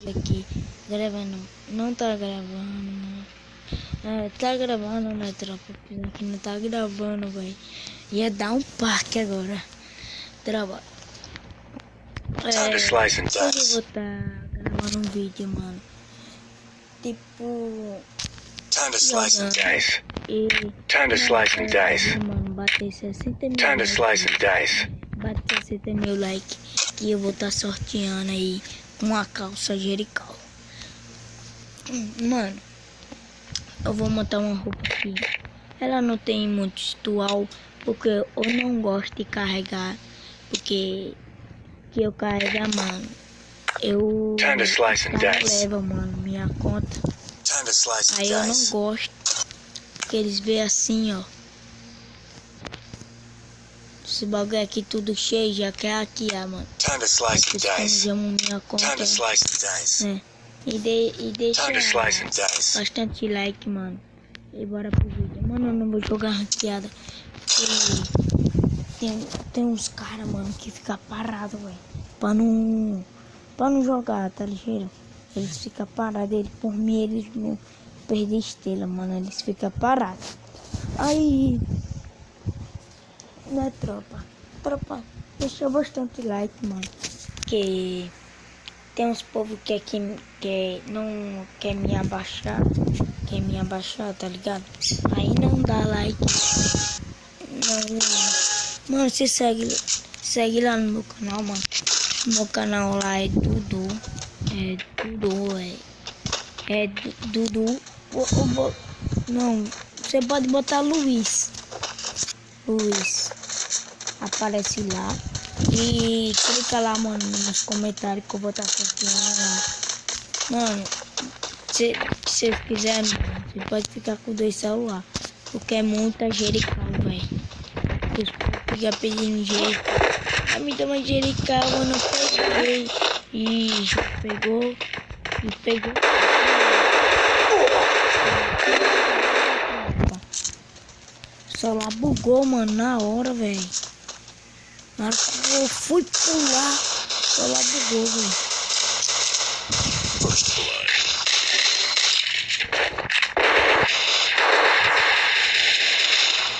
Aqui, gravando, não tá gravando, mano. Tá gravando, né, tropa? Aqui não tá gravando, velho. Ia dar um parque agora. Tropa. Hoje eu vou tá gravando um vídeo, mano. Tipo. Time to slice and dice. E. Time to slice and dice. Mano, bater 60 mil. Time to slice and dice. Bater 60 mil likes. Que eu vou tá sorteando aí uma calça Jerical. Mano, eu vou montar uma roupa aqui. Ela não tem muito gestual, porque eu não gosto de carregar. Porque que eu carregar, mano, eu leva, mano, minha conta. Aí eu não gosto, porque eles veem assim, ó. Esse bagulho aqui tudo cheio, já quer aqui, mano. Minha conta. Né? E deixa bastante like, mano. E bora pro vídeo. Mano, eu não vou jogar ranqueada. Tem uns caras, mano, que fica parado, velho. Pra não jogar, tá ligeiro? Eles ficam parados. Por mim, eles não perdem estrela, mano. Eles ficam parados. Aí, né, tropa? Tropa, deixa bastante like, mano. Que tem uns povos que não quer me abaixar. Quer me abaixar, tá ligado? Aí não dá like. Não. Mano, você segue lá no meu canal, mano. Meu canal lá é Dudu. Dudu. Não, você pode botar Luiz. Aparece lá. E clica lá, mano, nos comentários que eu vou estar sorteando lá. Mano, se você quiser, mano, você pode ficar com 2 celulares. Porque é muita Jerical, velho. Os povos ficam pedindo Jerical. Ah, me dá uma Jerical, mano, eu peguei. E pegou. Só lá bugou, mano, na hora, velho. Na hora que eu fui pular, só lá bugou, velho.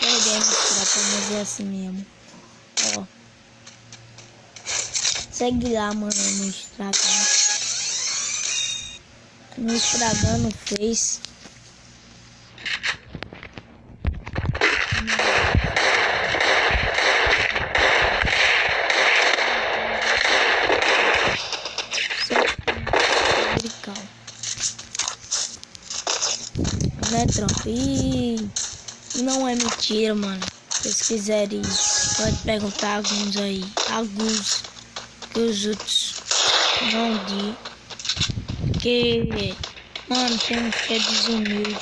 Perdemos pra fazer assim mesmo. Ó. Segue lá, mano, no Instagram. No Instagram, no Face. Né, tropa? E não é mentira, mano. Se vocês quiserem, pode perguntar alguns aí. Alguns que os outros não di. Porque, mano, tem uns que é desumilde.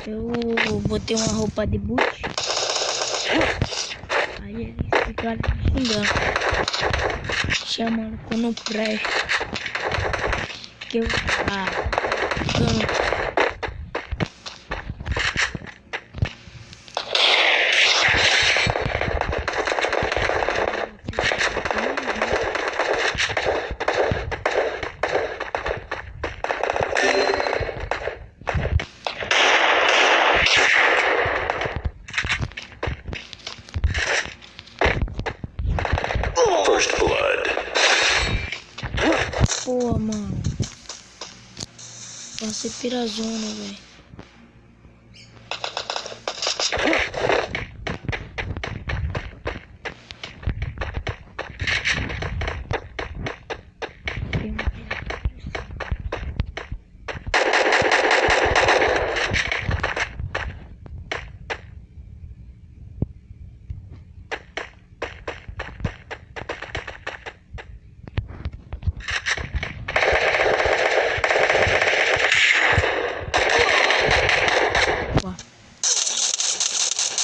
Eu botei uma roupa de boot. Aí eles ficaram xingando. Chamando quando presta. Que eu First blood. Pô, mano. Passei pirazona, velho.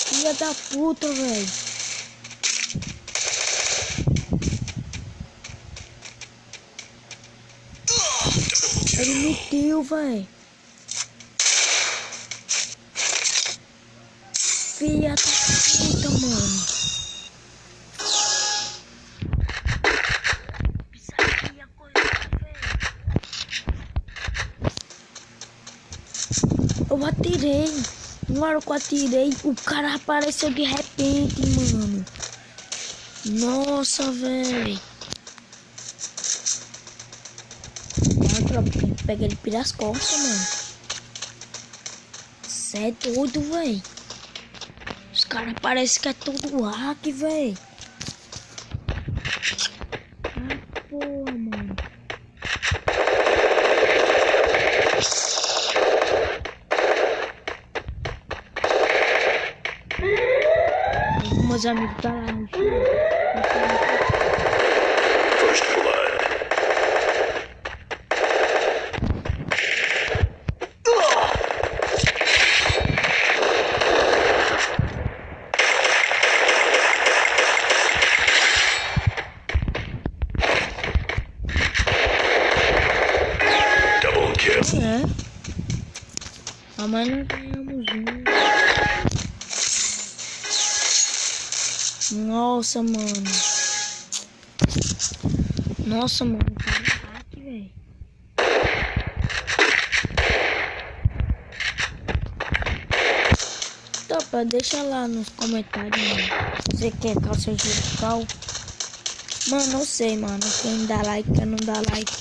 Filha da puta, velho. Ele mentiu, véi. Filha da puta, mano. Isso aqui é coisa, velho. Eu atirei. Na hora que eu atirei, o cara apareceu de repente, mano. Nossa, velho. Mano, tropa, tem que pegar ele pelas costas, mano. Cê é doido, velho. Os caras parecem que é todo hack, velho. Ah, porra, mano. Meus amigos tá lá no chão. First blood. Double kill. É. Ah, mas não ganhamos um. Nossa, mano. Nossa, mano. Cara, hack, velho. Topa, deixa lá nos comentários, mano. Você quer calça angelical? Mano, não sei, mano. Quem dá like, quem não dá like.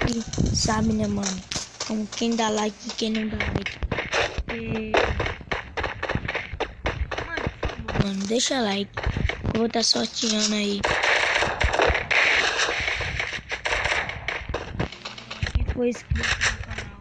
E sabe, né, mano? Como quem dá like e quem não dá like. Mano, deixa like. Eu vou estar sorteando aí. Quem foi inscrito no canal?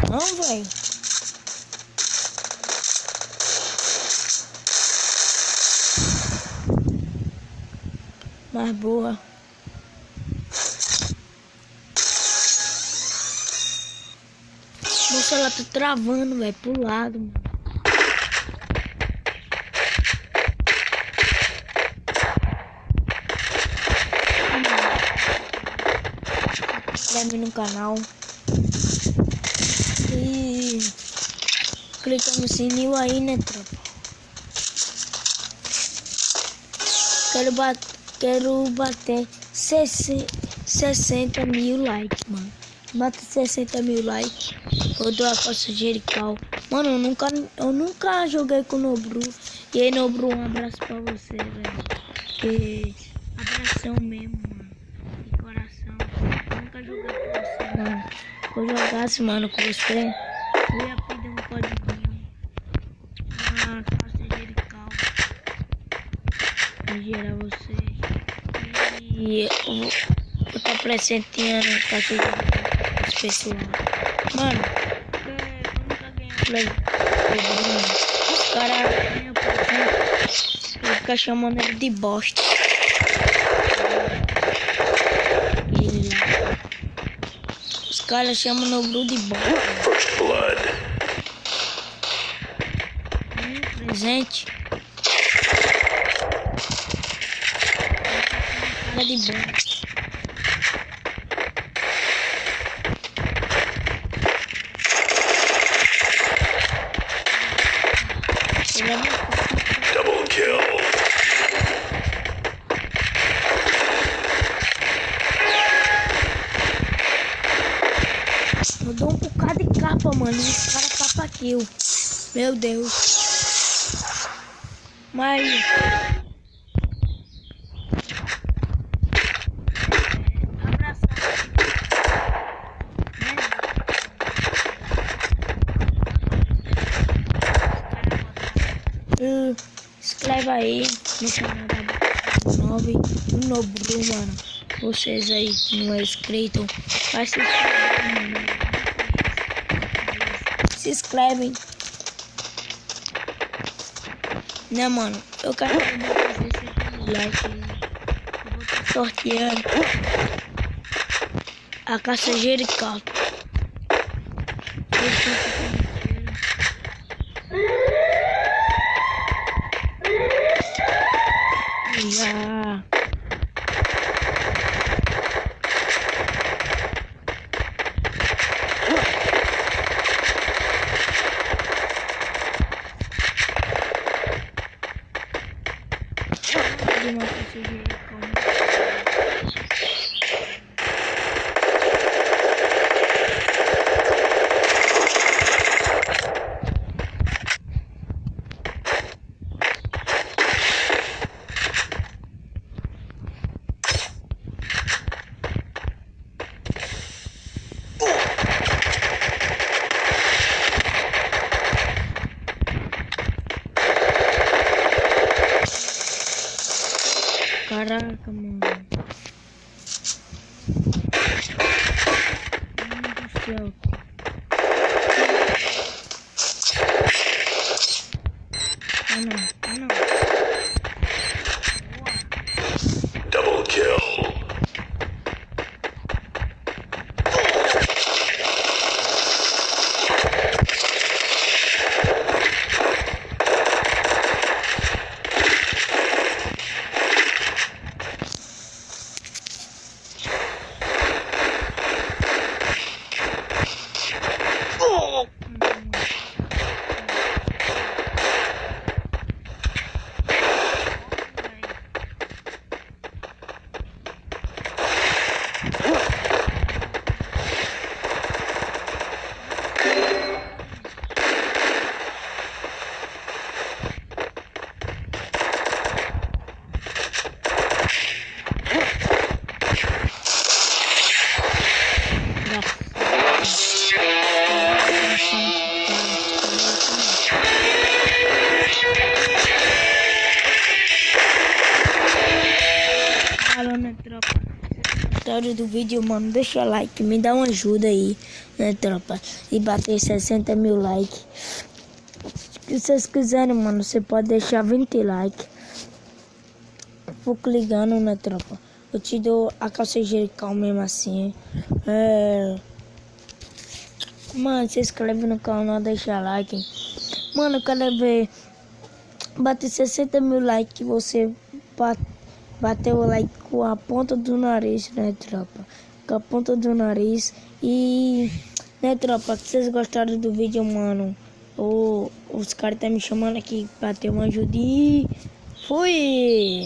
Não, velho. Mais boa. Nossa, ela tá travando, velho, pro lado, mano. Inscreve no canal. E clica no sininho aí, né, tropa? Quero bater 60 mil likes, mano. Bata 60 mil likes. Eu dou a calça angelical. Mano, eu nunca joguei com o Nobru. E aí, Nobru, um abraço pra você, velho. Que abração mesmo, mano. De coração. Eu nunca joguei com você, mano. Se eu jogasse, mano, com você, eu ia pedir um codiguinho. Uma calça angelical. Pra gerar você. E eu tô presenteando a calça angelical pros pessoal. Mano, eu nunca ganhei um play. Os caras ganham presente. Eu fico chamando ele de bosta. Os caras chamam o Nobru de bosta. First blood. Presente. É de bosta. Double kill. Eu dou um bocado de capa, mano. E esse cara papa kill. Meu Deus. Mas esse inscreve aí no canal da 9 do Nobru, mano. Vocês aí que não é inscrito, vai se inscrever, mano. Se inscrevem. Né, mano? Eu quero fazer esse like aí. Eu vou estar sorteando a caça Jericó. Já. Uma caça Jericó. Caraca, mano. Meu Deus do céu. Ah, não. Ah, não. Double kill. Falou, né, tropa? História do vídeo, mano, deixa like, me dá uma ajuda aí, né, tropa? E bater 60 mil likes. Se vocês quiserem, mano, você pode deixar 20 likes. Fico ligando, né, tropa? Eu te dou a calça Jericó mesmo assim. Mano, se inscreve no canal, deixa like. Mano, eu quero ver bater 60 mil likes que você bateu o like com a ponta do nariz, né, tropa? Com a ponta do nariz. E, né, tropa, se vocês gostaram do vídeo, mano, os caras tá me chamando aqui pra ter uma ajuda. E fui!